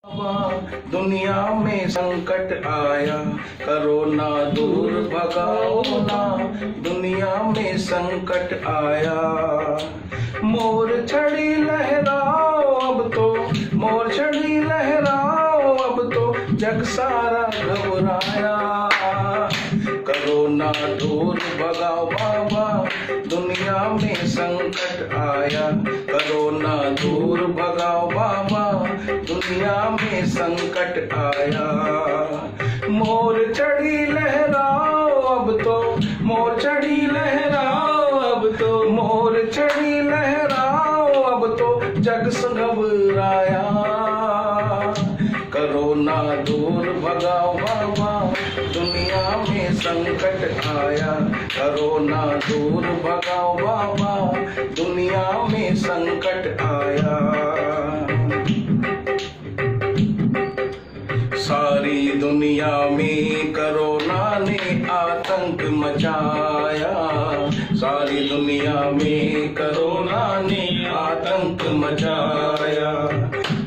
दुनिया में संकट आया, कोरोना दूर भगाओ ना। दुनिया में संकट आया, मोर छड़ी लहराओ अब तो, मोर छड़ी लहराओ अब तो, जग सारा घबराया। कोरोना दूर भगाओ बाबा, दुनिया में संकट आया। कोरोना दूर भगाओ बाबा, दुनिया में संकट आया। मोर छड़ी लहराओ अब तो, मोर छड़ी लहराओ अब तो, मोर छड़ी लहराओ अब तो, जग घबराया। कोरोना दूर भगाओ बाबा, दुनिया में संकट आया। कोरोना दूर भगाओ बाबा, दुनिया में संकट आया। सारी दुनिया में कोरोना ने आतंक मचाया। सारी दुनिया में कोरोना ने आतंक मचाया।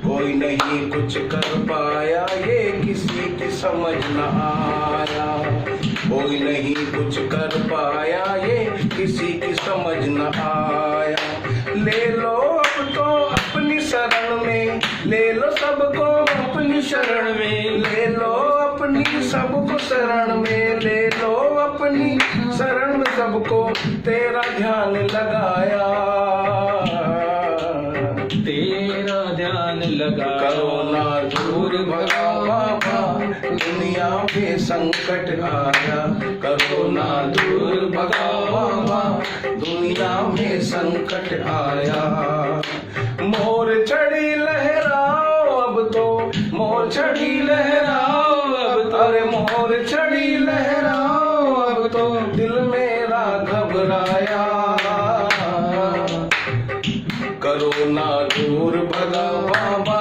कोई नहीं कुछ कर पाया, ये किसी की समझ न आया। कोई नहीं कुछ कर पाया, ये किसी की समझ न आया। ले लो अब तो अपनी शरण में, ले लो सबको अपनी शरण में, ले लो अपनी सबको शरण में, ले लो अपनी शरण में सबको, तेरा ध्यान लगाया, तेरा ध्यान लगा। कोरोना दूर भगाओ बाबा, दुनिया में संकट आया। कोरोना दूर भगाओ बाबा, दुनिया में संकट आया। मोर छड़ी लहराओ अब तो, मोर छड़ी लहराओ अब तो, अरे मोर छड़ी लहराओ अब तो, दिल मेरा घबराया। कोरोना दूर भगाओ बाबा,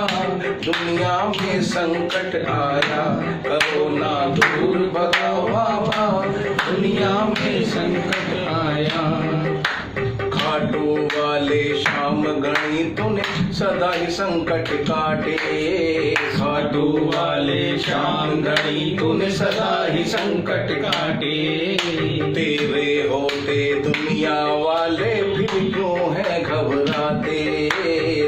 दुनिया में संकट आया। कोरोना दूर भगाओ बाबा, दुनिया में संकट आया। खाटू वाले श्याम गणी तूने सदा ही संकट काटे। खाटू वाले श्याम गणी तूने सदा ही संकट काटे। तेरे होते दुनिया वाले फिर क्यों है घबराते।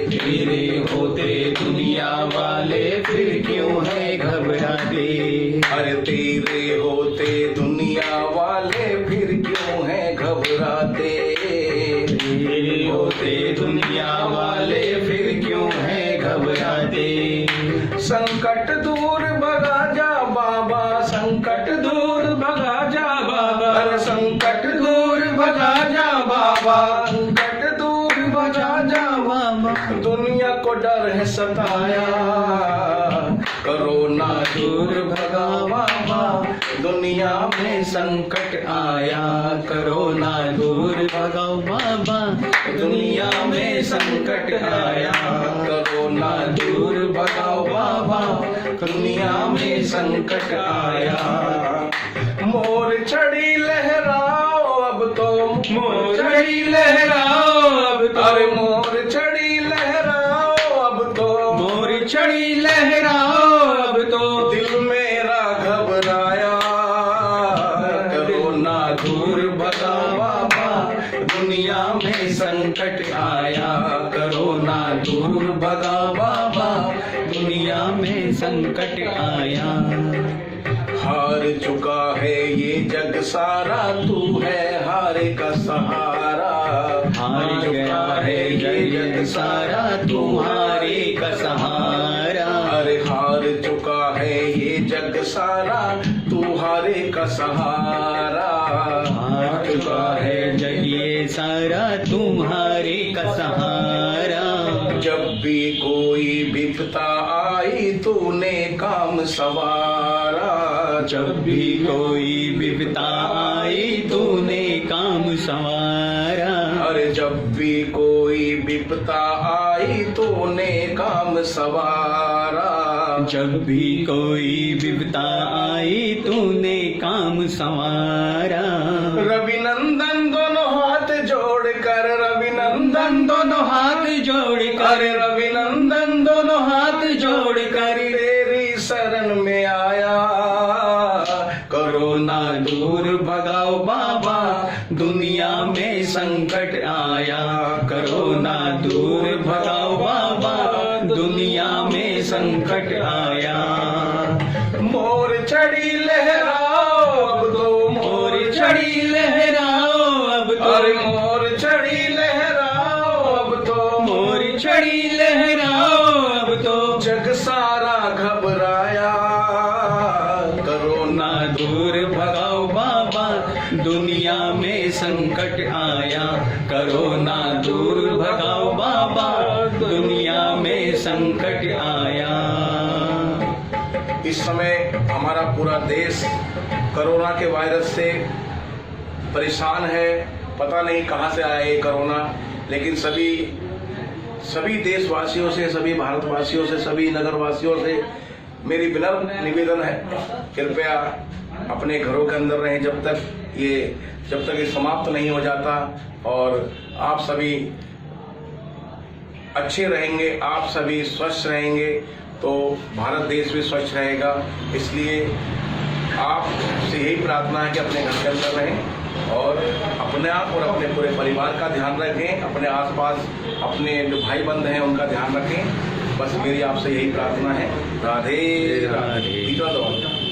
तेरे होते दुनिया वाले फिर क्यों है घबराते। अरे तेरे होते दुनिया वाले फिर क्यों है घबराते। तेरे होते दुनिया वाले फिर क्यों है घबराते। संकट दूर भगा जा बाबा, संकट दूर भगा जा बाबा, अरे संकट दूर भगा जा बाबा, संकट दूर भगा जा बाबा। दुनिया को डर है सताया, कोरोना दूर भगा बाबा, दुनिया में संकट आया। कोरोना दूर भगाओ बाबा, दुनिया में संकट आया। कोरोना दूर भगाओ बाबा, दुनिया में संकट आया। मोर छड़ी लहराओ अब तो, मोर छड़ी लहराओ अब तो, अरे मोर छड़ी लहराओ अब तो, मोर छड़ी लहराओ अब तो, दिल मेरा घबराया। कोरोना दूर भगाओ बाबा, दुनिया में संकट आया। कोरोना दूर भगाओ बाबा, दुनिया में संकट आया। हार चुका है ये जग सारा, तू है हार का सहारा। हार गया है ये जग सारा, तुम्हारे का सहारा। अरे हार चुका है ये जग सारा, तू हारे का सहारा। हार चुका है जग ये सारा, तुम्हारे का सहारा। जब भी कोई विपदा आई तूने काम सवारा। जब भी कोई विपदा आई तूने काम संवारा। अरे जब भी कोई विपदा आई तूने काम सवारा। जब भी कोई विपदा आई तूने काम संवारा। रविनंदन दोनों हाथ जोड़ कर, रविनंदन दोनों हाथ जोड़ कर, रविनंदन दोनों हाथ जोड़ कर, तुम्हारी तेरी शरण में आया, कोरोना दूर भगाओ बाबा, दुनिया में संकट आया। कोरोना दूर भगाओ बाबा, दुनिया में संकट आया। मोर छड़ी लहराओ अब तो, मोर छड़ी लहराओ अब तो, अरे मोर छड़ी लहराओ अब तो, मोर छड़ी लहराओ अब तो। जग सारा घबराया, कोरोना दूर भगाओ बाबा, दुनिया में संकट आया। कोरोना दूर भगाओ बाबा, दुनिया में संकट आया। इस समय हमारा पूरा देश कोरोना के वायरस से परेशान है। पता नहीं कहां से आया ये कोरोना, लेकिन सभी देशवासियों से, सभी भारतवासियों से, सभी नगरवासियों से मेरी विनम्र निवेदन है, कृपया अपने घरों के अंदर रहें जब तक ये समाप्त नहीं हो जाता। और आप सभी अच्छे रहेंगे, आप सभी स्वच्छ रहेंगे तो भारत देश भी स्वच्छ रहेगा। इसलिए आपसे यही प्रार्थना है कि अपने घर के अंदर रहें और अपने आप और अपने पूरे परिवार का ध्यान रखें, अपने आसपास अपने जो भाई बंधु हैं उनका ध्यान रखें। बस मेरी आपसे यही प्रार्थना है। राधे राधे।